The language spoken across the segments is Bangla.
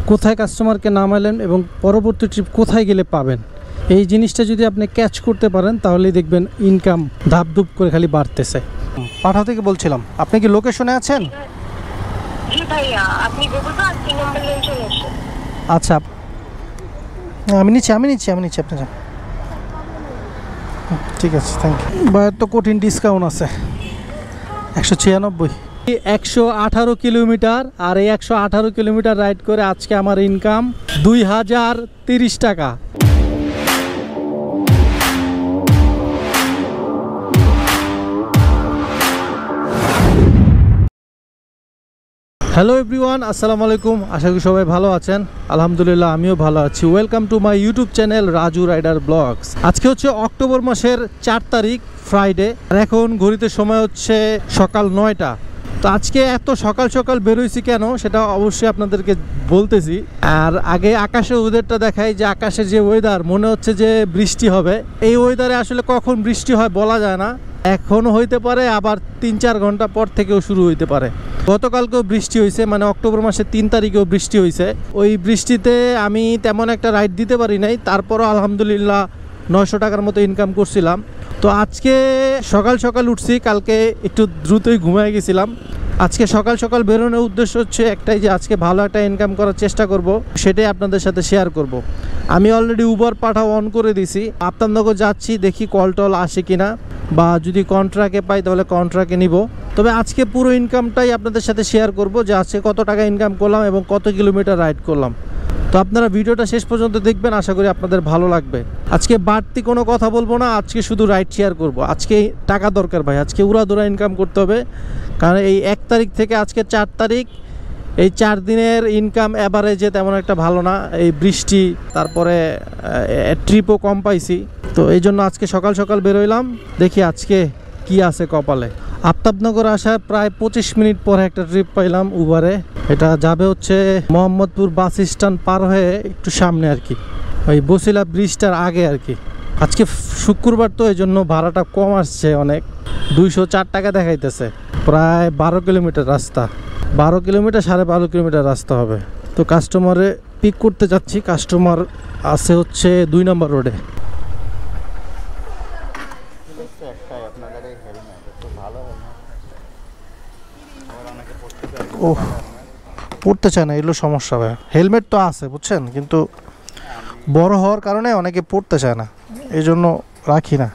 কোথায় কাস্টমারকে নামালেন এবং পরবর্তী ট্রিপ কোথায় গেলে পাবেন, এই জিনিসটা যদি আপনি ক্যাচ করতে পারেন তাহলেই দেখবেন ইনকাম ধাপধুপ করে খালি বাড়তেছে। পাঠাও থেকে বলছিলাম, আপনি কি লোকেশনে আছেন? জি ভাইয়া, আপনি গুগল পে 3 নম্বর লেন চলে আসুন। আচ্ছা, আমি নিচ্ছি আপনি যান। ঠিক আছে, থ্যাংক ইউ। ভাইয়ের তো কঠিন ডিসকাউন্ট আছে, 196। 118 কিলোমিটার, আর এই 118 কিলোমিটার রাইড করে আজকে আমার ইনকাম 2030 টাকা। হ্যালো এভরিওয়ান, আসসালামু আলাইকুম। আশা করি সবাই ভালো আছেন। আলহামদুলিল্লাহ আমিও ভালো আছি। Welcome to my YouTube channel Raju rider vlogs. আজকে হচ্ছে অক্টোবর মাসের 4 তারিখ, ফ্রাইডে। আর এখন ঘড়িতে সময় হচ্ছে সকাল 9টা। তো আজকে এত সকাল সকাল বেরোইছি কেন সেটা অবশ্যই আপনাদেরকে বলতেছি। আর আগে আকাশের ওয়েদারটা দেখাই, যে আকাশের যে ওয়েদার মনে হচ্ছে যে বৃষ্টি হবে। এই ওয়েদারে আসলে কখন বৃষ্টি হয় বলা যায় না। এখনও হইতে পারে, আবার 3-4 ঘন্টা পর থেকেও শুরু হইতে পারে। গতকালকেও বৃষ্টি হয়েছে, মানে অক্টোবর মাসের 3 তারিখেও বৃষ্টি হয়েছে। ওই বৃষ্টিতে আমি তেমন একটা রাইড দিতে পারি নাই, তারপরও আলহামদুলিল্লাহ 900 টাকার মতো ইনকাম করছিলাম। তো আজকে সকাল সকাল উঠছি, কালকে একটু দ্রুতই ঘুমিয়ে গেছিলাম। আজকে সকাল সকাল বেরোনোর উদ্দেশ্য হচ্ছে একটাই, যে আজকে ভালো একটা ইনকাম করার চেষ্টা করব, সেটাই আপনাদের সাথে শেয়ার করব। আমি অলরেডি উবার পাঠাও অন করে দিছি। আপনাদের যাচ্ছি, দেখি কল টল আসে কিনা, বা যদি কন্ট্রাক্টে পাই তাহলে কন্ট্রাক্টে নিব। তবে আজকে পুরো ইনকামটাই আপনাদের সাথে শেয়ার করব, যে আজকে কত টাকা ইনকাম করলাম এবং কত কিলোমিটার রাইড করলাম। তো আপনারা ভিডিওটা শেষ পর্যন্ত দেখবেন, আশা করি আপনাদের ভালো লাগবে। আজকে বাড়তি কোনো কথা বলবো না, আজকে শুধু রাইড শেয়ার করব। আজকে টাকা দরকার ভাই, আজকে উড়াধুরা ইনকাম করতে হবে। কারণ এই 1 তারিখ থেকে আজকে 4 তারিখ, এই 4 দিনের ইনকাম অ্যাভারেজে তেমন একটা ভালো না। এই বৃষ্টি, তারপরে ট্রিপও কম পাইছি। তো এই জন্য আজকে সকাল সকাল বেরোইলাম, দেখি আজকে কি আছে কপালে। আফতাবনগর আসার প্রায় 25 মিনিট পরে একটা ট্রিপ পাইলাম উবারে। এটা যাবে হচ্ছে মোহাম্মদপুর বাস স্ট্যান্ড পার হয়ে একটু সামনে আর কি, ওই বসিলা ব্রিজটার আগে আর কি। আজকে শুক্রবার তো এই জন্য ভাড়াটা কম আসছে অনেক, 204 টাকা দেখাইতেছে। প্রায় 12 কিলোমিটার রাস্তা, 12 কিলোমিটার 12.5 কিলোমিটার রাস্তা হবে। তো কাস্টমারে পিক করতে যাচ্ছি, কাস্টমার আছে হচ্ছে 2 নম্বর রোডে। ও পড়তে চায় না, এগুলো সমস্যা ভাই। হেলমেট তো আছে বুঝছেন, কিন্তু বড় হওয়ার কারণে অনেকে পড়তে চায় না, এই জন্য রাখি না।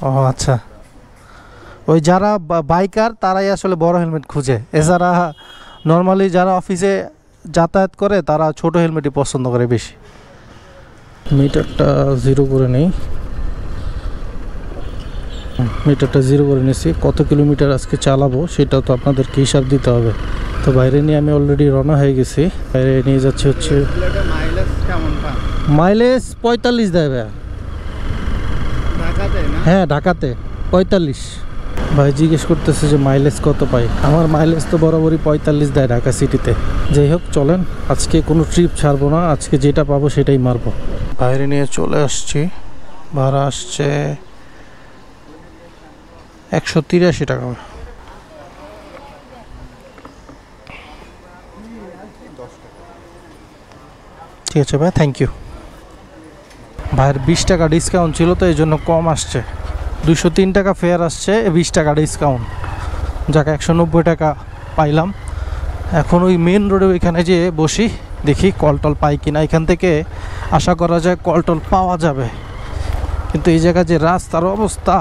ও আচ্ছা, ওই যারা বাইকার তারাই আসলে বড় হেলমেট খুঁজে, এছাড়া নর্মালি যারা অফিসে যাতায়াত করে তারা ছোট হেলমেটই পছন্দ করে বেশি। মিটারটা 0 করে নেই, মিটারটা 0 করে নিয়েছি। কত কিলোমিটার আজকে চালাবো সেটাও তো আপনাদেরকে হিসাব দিতে হবে। তো বাইরে নিয়ে আমি অলরেডি রওনা হয়ে গেছি। বাইরে নিয়ে যাচ্ছে হচ্ছে মাইলেজ 45 দেয় ভাই। হ্যাঁ ঢাকাতে 45। ভাই জিজ্ঞেস করতেছে যে মাইলেজ কত পাই। আমার মাইলেজ তো বরাবরই 45 দেয় ঢাকা সিটিতে। যাই হোক চলেন, আজকে কোনো ট্রিপ ছাড়বো না, আজকে যেটা পাবো সেটাই মারবো। বাইরে নিয়ে চলে আসছি, ভাড়া আসছে 183 টাকা। ঠিক আছে ভাই, থ্যাংক ইউ। ভাইয়ের 20 টাকা ডিসকাউন্ট ছিল, তো এই জন্য কম আসছে। 203 টাকা ফেয়ার আসছে, 20 টাকা ডিসকাউন্ট, যাকে 190 টাকা পাইলাম। এখন ওই মেন রোডে ওইখানে যে বসি, দেখি কল টল পাই কিনা। এখান থেকে আশা করা যায় কল টল পাওয়া যাবে, কিন্তু এই জায়গায় যে রাস্তার অবস্থা,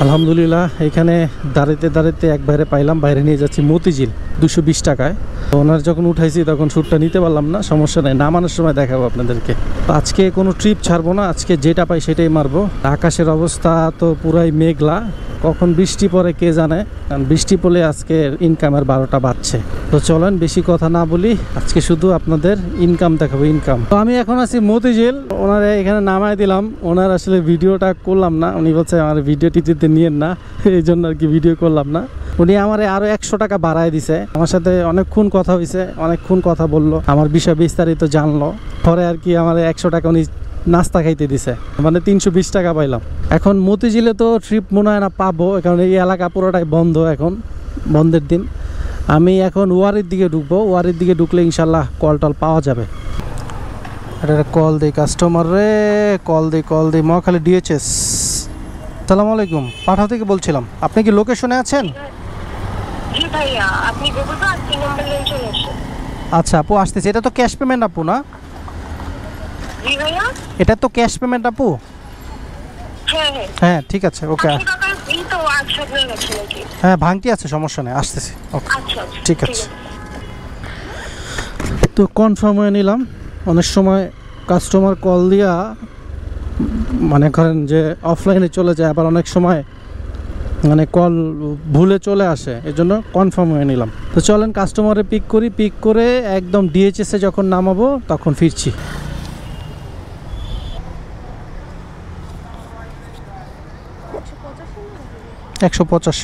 আলহামদুলিল্লাহ এখানে দাঁড়াতে দাঁড়াতে এক বাইরে পাইলাম। বাইরে নিয়ে যাচ্ছি মতিঝিল 220 টাকায়। তো ওনার যখন উঠাইছি তখন শ্যুটটা নিতে পারলাম না, সমস্যা নেই, নামানোর সময় দেখাবো আপনাদেরকে। তো আজকে কোনো ট্রিপ ছাড়বো না, আজকে যেটা পাই সেটাই মারবো। আকাশের অবস্থা তো পুরাই মেঘলা, কখন বৃষ্টি পড়ে কে জানে, কারণ বৃষ্টি পড়লে আজকে ইনকামের 12টা বাজছে। তো চলেন বেশি কথা না বলি, আজকে শুধু আপনাদের ইনকাম দেখাবো, ইনকাম। তো আমি এখন আছি মতিঝিল, ওনারা এখানে নামাই দিলাম। ওনার আসলে ভিডিওটা করলাম না, উনি বলছে আমার ভিডিও টিটিতে নিয়েন না, এই জন্য আর কি ভিডিও করলাম না। উনি আমার আরো 100 টাকা বাড়ায় দিছে। আমার সাথে অনেকক্ষণ কথা হয়েছে, অনেকক্ষণ কথা বললো, আমার বিষয় বিস্তারিত জানলো। পরে আর কি আমার 100 টাকা উনি নাস্তা খাইতে দিছে, মানে 320 টাকা পাইলাম। এখন মতিঝিলে তো ট্রিপ মনে হয় না পাবো, কারণ এই এলাকা পুরোটাই বন্ধ, এখন বন্ধের দিন। আমি এখন ওয়ারির দিকে ঢুকবো, ওয়ারির দিকে ঢুকলে ইনশাল্লাহ কল টল পাওয়া যাবে। এটা কল দিই কাস্টমার রে, কল দিই মহাখালী ডিএচএস। আসসালামু আলাইকুম, পাঠাও থেকে বলছিলাম, আপনি কি লোকেশনে আছেন? জি ভাইয়া, আপনি গুগল পে আর 3 নম্বর লেন চলে আসুন। আচ্ছা আপু আসতেছে। এটা তো ক্যাশ পেমেন্ট আপু না? জি ভাইয়া, এটা তো ক্যাশ পেমেন্ট আপু? হ্যাঁ। হ্যাঁ ঠিক আছে, ওকে। আপনি টাকার বিল তো একসাথে হয়ে গেছে নাকি? হ্যাঁ ভাঙতি আছে, সমস্যা নেই, আসতেছি। ওকে আচ্ছা ঠিক আছে। তো কনফার্ম হয়ে নিলাম। অনেক সময় কাস্টমার কল দিয়া মানে করেন যে অফলাইনে চলে যায়, আবার অনেক সময় মানে কল ভুলে চলে আসে, এই জন্য কনফার্ম হয়ে নিলাম। তো চলেন কাস্টমারে পিক করি, পিক করে একদম ডিএচএসে যখন নামাবো তখন ফিরছি। একশো 85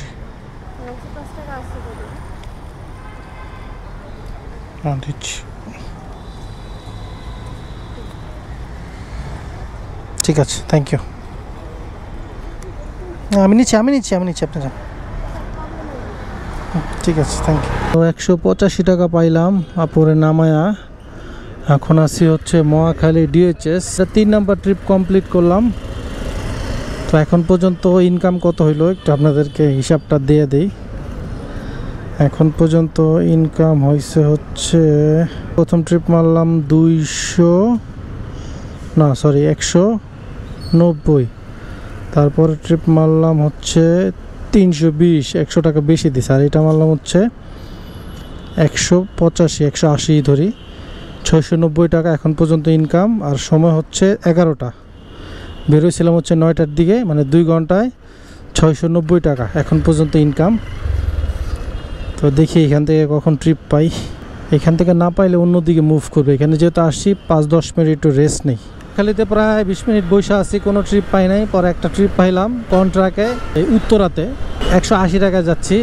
দিচ্ছি। ঠিক আছে, থ্যাংক ইউ। আমি নিচ্ছি আপনি যান। ঠিক আছে, থ্যাংক ইউ। তো 185 টাকা পাইলাম আপুরে নামায়া। এখন আসি হচ্ছে মহাখালী ডিএচএস। 3 নাম্বার ট্রিপ কমপ্লিট করলাম। তো এখন পর্যন্ত ইনকাম কত হইলো একটু আপনাদেরকে হিসাবটা দিয়ে দেই। এখন পর্যন্ত ইনকাম হয়েছে হচ্ছে, প্রথম ট্রিপ মারলাম 190, তারপরে ট্রিপ মারলাম হচ্ছে 320, 100 টাকা বেশি দিছে। আর এটা মারলাম হচ্ছে 185, 180 ধরি, 690 টাকা এখন পর্যন্ত ইনকাম। আর সময় হচ্ছে 11টা, বেরোয়ছিলাম হচ্ছে 9টার দিকে, মানে 2 ঘন্টায় 690 টাকা এখন পর্যন্ত ইনকাম। তো দেখি এখান থেকে কখন ট্রিপ পাই। এখান থেকে না পাইলে অন্যদিকে মুভ করবে। এখানে যেহেতু আসছি 5-10 মিনিট একটু রেস্ট নেই। খালিতে প্রায় 20 মিনিট বসে আছি, কোনো ট্রিপ পাই নাই। পরে একটা ট্রিপ পাইলাম কন্ট্রাকে, এই উত্তরাতে 180 টাকা যাচ্ছি।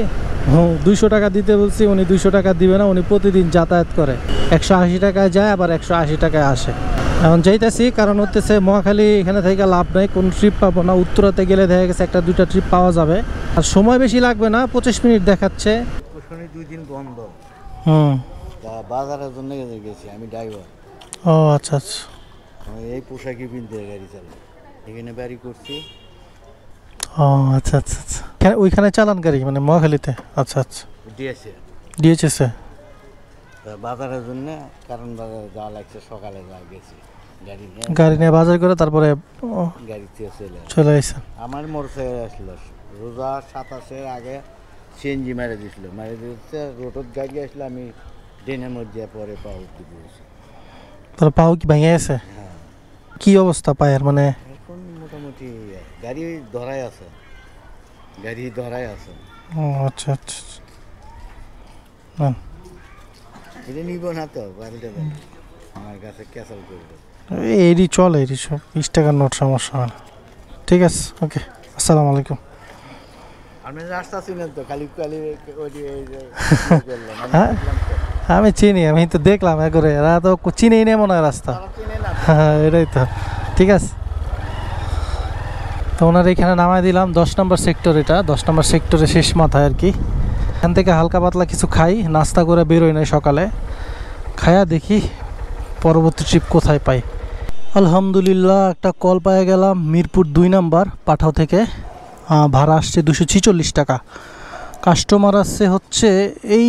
200 টাকা দিতে বলছি, উনি 200 টাকা দিবে না, উনি প্রতিদিন যাতায়াত করে। 180 টাকায় যায়, আবার 180 টাকায় আসে। এখন যাইতেছি, কারণ হতেছে মহাখালী এখানে থেকে লাভ নাই, কোনো ট্রিপ পাবো না। উত্তরাতে গেলে দেখা গেছে 1-2টা ট্রিপ পাওয়া যাবে, আর সময় বেশি লাগবে না, 25 মিনিট দেখাচ্ছে। 2 দিন বন্ধ, তা বাজারের জন্য গেছি আমি ড্রাইভার। ও আচ্ছা। আমি এই পোশাকই কিনতে গাড়ি চালাই, এখানে বাড়ি করছি। ও আচ্ছা। ওইখানে চালান গাড়ি মানে মহাখালীতে? আচ্ছা ডিএচএস এ। তা বাজারের জন্য, কারণ বাজারে যাওয়া লাগছে, সকালে গেছি গাড়ি নিয়ে বাজার করে, তারপরে গাড়িতে চলে আসছেন। আমার মোটরসাইকেল আসলো রোজা 27-এর আগে, সিএনজি মেরে দিচ্ছে রোডত গাড়ি আসলে আমি ড্রেনের মধ্যে পরে পা উঠতে দিয়েছি। তার পাও কি ভেঙে গেছে? হ্যাঁ। কি অবস্থা পায়ের? মানে এখন মোটামুটি গাড়ি ধরাই আছে। ও আচ্ছা। এটা নিব না তো, বাড়িতে আমার কাছে ক্যান্সেল করবে। এরই চলে, এরই সব 20 টাকার নোট, সমস্যা হয় না। ঠিক আছে, ওকে, আসসালামু আলাইকুম। আপনি রাস্তা চিনেন তো, খালি হ্যাঁ আমি চিনি, আমি তো দেখলাম একবারে, এরা তো চিনেই নেই মনে হয় রাস্তা। হ্যাঁ এটাই তো। ঠিক আছে, তো ওনার এখানে নামাই দিলাম 10 নম্বর সেক্টর। এটা 10 নম্বর সেক্টরে শেষ মাথায় আর কি। এখান থেকে হালকা পাতলা কিছু খাই, নাস্তা করে বেরোই নাই সকালে, খায়া দেখি পরবর্তী ট্রিপ কোথায় পাই। আলহামদুলিল্লাহ একটা কল পাই গেলাম, মিরপুর 2 নাম্বার পাঠাও থেকে। ভাড়া আসছে 246 টাকা। কাস্টমার আসছে হচ্ছে এই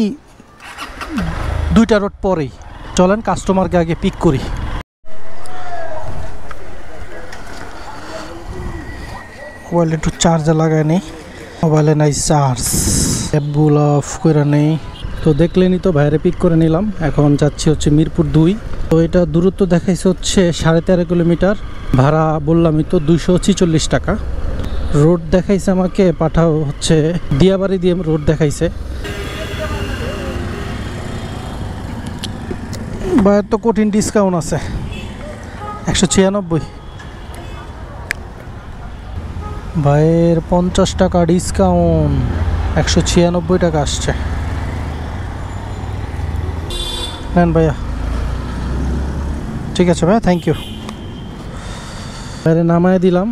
2টা রোড পরেই। চলেন কাস্টমারকে আগে পিক করি। মোবাইলে একটু চার্জে লাগায় নেই, মোবাইলে নাই চার্জ, অ্যাপগুলো অফ করে নেই। তো দেখলেনি তো, ভাইরে পিক করে নিলাম। এখন যাচ্ছি হচ্ছে মিরপুর 2। তো এটা দূরত্ব দেখাইছে হচ্ছে 13.5 কিলোমিটার। ভাড়া বললামই তো 246 টাকা। রোড দেখাইছে আমাকে, পাঠাও হচ্ছে দিয়াবাড়ি দিয়ে রোড দেখাইছে। ভাইয়ের তো কঠিন ডিসকাউন্ট আছে, 196। ভাইয়ের 50 টাকা ডিসকাউন্ট, 196 টাকা আসছে। নেন ভাইয়া। ঠিক আছে ভাইয়া, থ্যাংক ইউ। বাইরে নামায় দিলাম।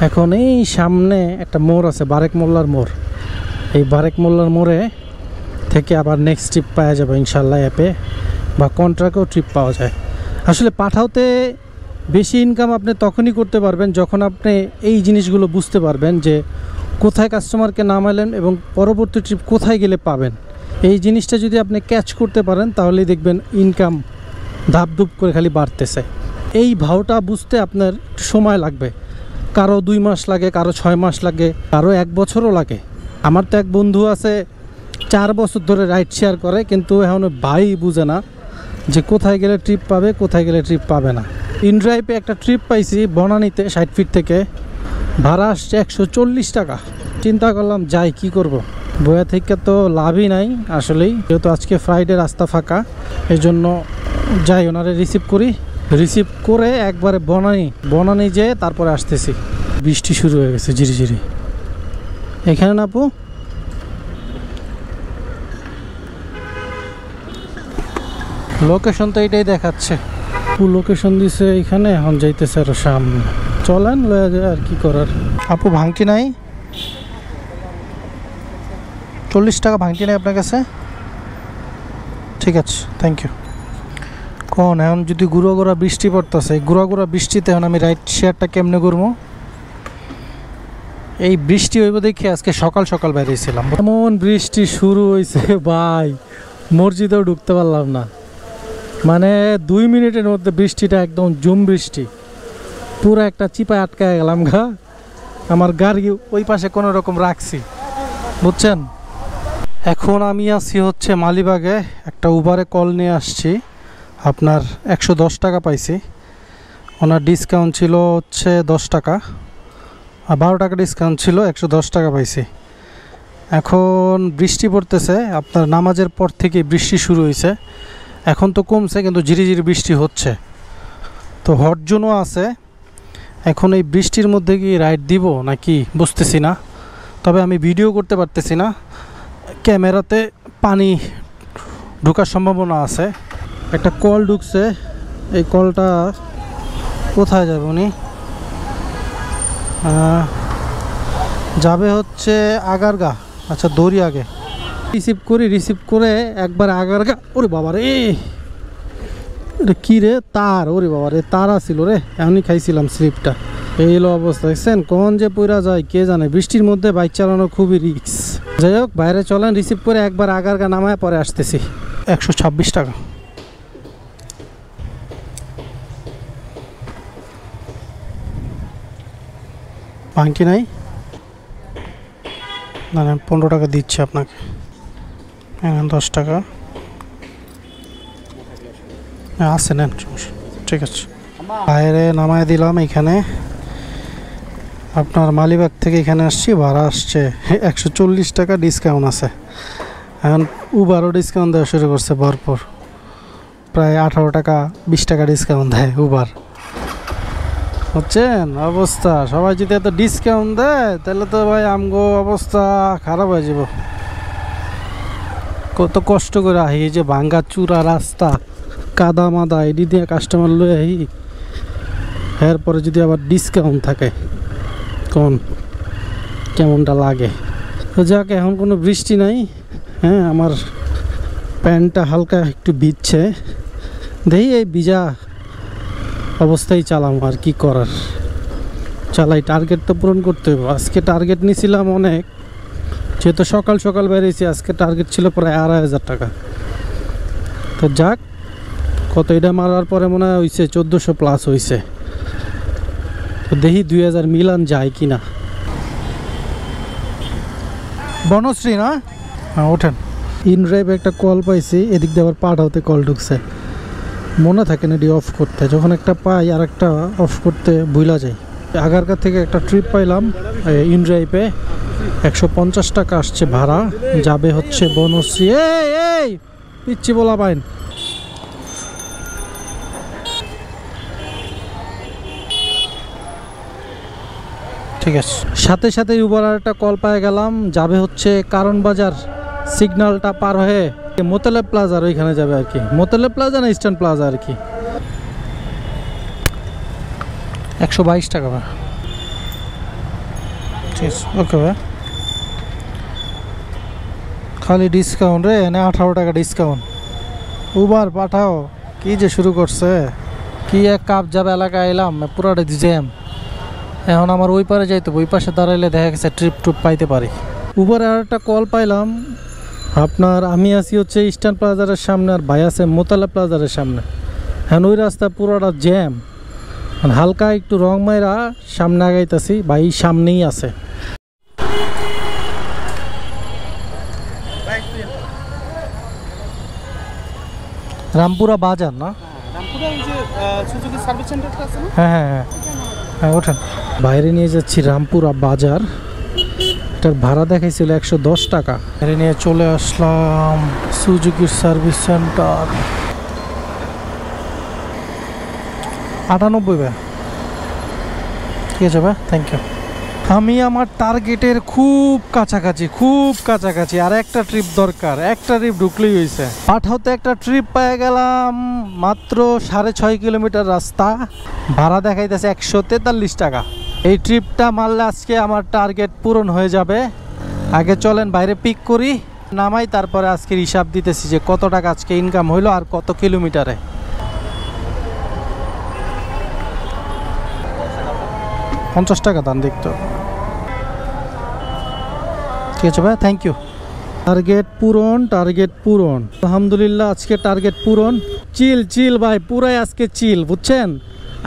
এখন এই সামনে একটা মোড় আছে, বারেক মোল্লার মোড়। এই বারেক মোল্লার মোড়ে থেকে আবার নেক্সট ট্রিপ পাওয়া যাবে ইনশাল্লাহ অ্যাপে, বা কন্ট্রাক্টেও ট্রিপ পাওয়া যায়। আসলে পাঠাওতে বেশি ইনকাম আপনি তখনই করতে পারবেন যখন আপনি এই জিনিসগুলো বুঝতে পারবেন যে কোথায় কাস্টমারকে নামালেন এবং পরবর্তী ট্রিপ কোথায় গেলে পাবেন। এই জিনিসটা যদি আপনি ক্যাচ করতে পারেন তাহলেই দেখবেন ইনকাম ধাপধুপ করে খালি বাড়তেছে। এই ভাওটা বুঝতে আপনার একটু সময় লাগবে, কারো 2 মাস লাগে, কারো 6 মাস লাগে, কারো 1 বছরও লাগে। আমার তো এক বন্ধু আছে 4 বছর ধরে রাইড শেয়ার করে, কিন্তু এখন ভাই বুঝে না যে কোথায় গেলে ট্রিপ পাবে, কোথায় গেলে ট্রিপ পাবে না। ইনড্রাইভে একটা ট্রিপ পাইছি বনানীতে 60 ফিট থেকে, ভাড়া আসছে 140 টাকা। চিন্তা করলাম যাই কি করব, বয়া থেকে তো লাভই নাই আসলেই, যেহেতু আজকে ফ্রাইডে রাস্তা ফাঁকা, এই জন্য যাই ওনারে রিসিভ করি। রিসিভ করে একবারে বনানী যেয়ে তারপরে আসতেছি। বৃষ্টি শুরু হয়ে গেছে ঝিরিঝিরি। এখানে না আপু, লোকেশন তো এইটাই দেখাচ্ছে, লোকেশন দিছে এখানে, এখন যাইতেছে আরো সামনে। চলেন লয়ে যায় আর কি করার। আপু ভাঙটি নাই? 40 টাকা ভাঙটি নাই আপনার কাছে? ঠিক আছে, থ্যাংক ইউ। কোন এখন যদি গুঁড়া বৃষ্টি পড়তেছে, গুঁড়া বৃষ্টিতে এখন আমি রাইড শেয়ারটা কেমনে করবো? এই বৃষ্টি হইব দেখে আজকে সকাল সকাল বেরিয়েছিলাম। এমন বৃষ্টি শুরু হয়েছে ভাই, মসজিদেও ঢুকতে পারলাম না। মানে 2 মিনিটের মধ্যে বৃষ্টিটা একদম জুম বৃষ্টি, পুরো একটা চিপায় আটকায় গেলাম গা। আমার গাড়ি ওই পাশে কোনো রকম রাখছি, বুঝছেন। এখন আমি আছি হচ্ছে মালিবাগে, একটা উবারে কল নিয়ে আসছি। আপনার 110 টাকা পাইছি, ওনার ডিসকাউন্ট ছিল হচ্ছে 10 টাকা, আর 12 টাকা ডিসকাউন্ট ছিল, 110 টাকা পাইছি। এখন বৃষ্টি পড়তেছে, আপনার নামাজের পর থেকে বৃষ্টি শুরু হয়েছে। এখন তো কমছে, কিন্তু ঝিরিঝিরি বৃষ্টি হচ্ছে, তো হট জোনও আছে। এখন এই বৃষ্টির মধ্যে কি রাইড দিব নাকি বুঝতেছি না, তবে আমি ভিডিও করতে পারতেছি না, ক্যামেরাতে পানি ঢোকার সম্ভাবনা আছে। একটা কল ঢুকছে, এই কলটা কোথায় যাবে উনি? যাবে হচ্ছে আগারগা। আচ্ছা দৌড়ি আগে রিসিভ করে একবার আগারগা। ওরে বাবা রে, কি রে তার, ওরে বাবা রে তার আসছিল রে, এমনি খাইছিলাম স্লিপটা। এই হলো অবস্থা, দেখছেন কখন যে পইরা যায় কে জানে। বৃষ্টির মধ্যে বাইক চালানো খুবই রিস্ক। যাই হোক, বাইরে চলেন, রিসিভ করে একবার আগারগা নামায় পরে আসতেছি। 126 টাকা। ভাঙটি নাই না, 15 টাকা দিচ্ছি আপনাকে, 10 টাকা আছে, নেন, ঠিক আছে। বাইরে নামায় দিলাম। এখানে আপনার মালিবাগ থেকে এখানে আসছি, ভাড়া আসছে 140 টাকা, ডিসকাউন্ট আছে। এখন উবারও ডিসকাউন্ট দেওয়া শুরু করছে ভরপুর, প্রায় 18 টাকা 20 টাকা ডিসকাউন্ট দেয় উবার, বুঝছেন অবস্থা। সবাই যদি এত ডিসকাউন্ট দেয় তাহলে তো ভাই আমগো অবস্থা খারাপ হয়ে যাব। কত কষ্ট করে আহি, এই যে ভাঙ্গা চূড়া রাস্তা, কাদা মাদা, এডি দিয়ে কাস্টমার লয়ে আহি, এরপরে যদি আবার ডিসকাউন্ট থাকে কোন কেমনটা লাগে। তো যাক, এখন কোনো বৃষ্টি নাই। হ্যাঁ, আমার প্যান্টটা হালকা একটু ভিজছে, দেখি এই ভিজা অবস্থায় চালাম, আর কি করার, চালাই। টার্গেট তো পূরণ করতে হবে। আজকে টার্গেট নিয়েছিলাম অনেক, যেহেতু সকাল সকাল বেরিয়েছি, আজকে টার্গেট ছিল প্রায় 2500 টাকা। তো যাক, কত এটা মারার পরে মনে হয় হয়েছে 1400 প্লাস হয়েছে। তো দেখি 2000 মিলান যায় কি না। বনশ্রী না, হ্যাঁ ওঠেন। ইনড্রাইভে একটা কল পাইছি, এদিক দিয়ে আবার পাঠাওতে কল ঢুকছে, মনে থাকে না এটি অফ করতে। যখন একটা পাই আর একটা অফ করতে ভুলা যায়। আগারগা থেকে একটা ট্রিপ পাইলাম ইনড্রাইভে, 150 টাকা আসছে ভাড়া, যাবে হচ্ছে বনশ্রী। এই পিচ্ছি বলা পাইন। ঠিক আছে, সাথে সাথে উবার আর একটা কল পাই গেলাম, যাবে হচ্ছে কারণ বাজার, সিগন্যালটা পার হয়ে মোতালেব প্লাজার ওইখানে যাবে আর কি। মোতালেব প্লাজা না ইস্টার্ন প্লাজা আর কি। 122 টাকা ভাই। ঠিক আছে, ওকে ভাই। খালি ডিসকাউন্ট রে, এনে 18 টাকা ডিসকাউন্ট। উবার পাঠাও, কি যে শুরু করছে। কি এক কাপ যাবে এলাকায় এলাম, পুরাটা জ্যাম। এখন আমার ওই পারে যাইতে, ওই পাশে দাঁড়াইলে দেখা গেছে ট্রিপ টুপ পাইতে পারি। উবারে আর একটা কল পাইলাম আপনার, আমি আছি হচ্ছে ইস্টার্ন প্লাজারের সামনে, আর ভাই আছে মোতালা প্লাজারের সামনে। হ্যাঁ ওই রাস্তা পুরোটা জ্যাম, হালকা একটু রং মাইরা সামনে আগাইতেছি, ভাই সামনেই আছে। রামপুরা বাজার না? হ্যাঁ হ্যাঁ হ্যাঁ হ্যাঁ ওঠেন। বাইরে নিয়ে যাচ্ছি রামপুরা বাজার। এটার ভাড়া দেখাইছিল 110 টাকা। বাইরে নিয়ে চলে আসলাম সুজুকির সার্ভিস সেন্টার। 98 ভাই, ঠিক আছে ভাই, থ্যাংক ইউ। আমি আমার টার্গেটের খুব কাছাকাছি, আর একটা ট্রিপ দরকার, একটা ট্রিপ ঢুকলেই হয়েছে। পাঠাওতে একটা ট্রিপ পেয়ে গেলাম, মাত্র 6.5 কিলোমিটার রাস্তা, ভাড়া দেখাইতেছে 143 টাকা। এই ট্রিপটা মারলে আজকে আমার টার্গেট পূরণ হয়ে যাবে। আগে চলেন বাইরে পিক করি, নামাই, তারপরে আজকের হিসাব দিতেছি যে কত টাকা আজকে ইনকাম হইলো আর কত কিলোমিটারে। $50 টাকা দাম দেখতো, ঠিক আছে ভাই, থ্যাংক ইউ। টার্গেট পূরণ, আলহামদুলিল্লাহ আজকে টার্গেট পূরণ। চিল ভাই, পুরাই আজকে চিল, বুঝছেন।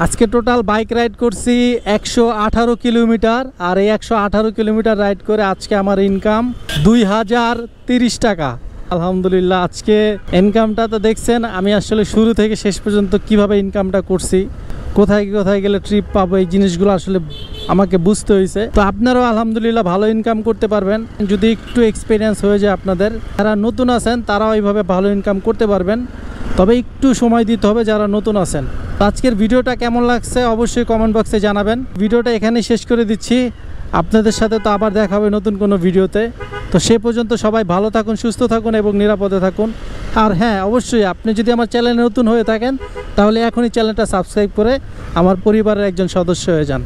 আজকে টোটাল বাইক রাইড করছি 118 কিলোমিটার, আর এই 118 কিলোমিটার রাইড করে আজকে আমার ইনকাম 2030 টাকা। আলহামদুলিল্লাহ আজকে ইনকামটা তো দেখছেন, আমি আসলে শুরু থেকে শেষ পর্যন্ত কিভাবে ইনকামটা করছি, কোথায় গেলে ট্রিপ পাবো, এই জিনিসগুলো আসলে আমাকে বুঝতে হয়েছে। তো আপনারাও আলহামদুলিল্লাহ ভালো ইনকাম করতে পারবেন যদি একটু এক্সপিরিয়েন্স হয়ে যায় আপনাদের। যারা নতুন আছেন তারাও এইভাবে ভালো ইনকাম করতে পারবেন, তবে একটু সময় দিতে হবে যারা নতুন আছেন। আজকের ভিডিওটা কেমন লাগছে অবশ্যই কমেন্ট বক্সে জানাবেন। ভিডিওটা এখানেই শেষ করে দিচ্ছি, আপনাদের সাথে তো আবার দেখা হবে নতুন কোনো ভিডিওতে। তো সে পর্যন্ত সবাই ভালো থাকুন, সুস্থ থাকুন এবং নিরাপদে থাকুন। আর হ্যাঁ, অবশ্যই আপনি যদি আমার চ্যানেলে নতুন হয়ে থাকেন তাহলে এখনই চ্যানেলটা সাবস্ক্রাইব করে আমার পরিবারের একজন সদস্য হয়ে যান।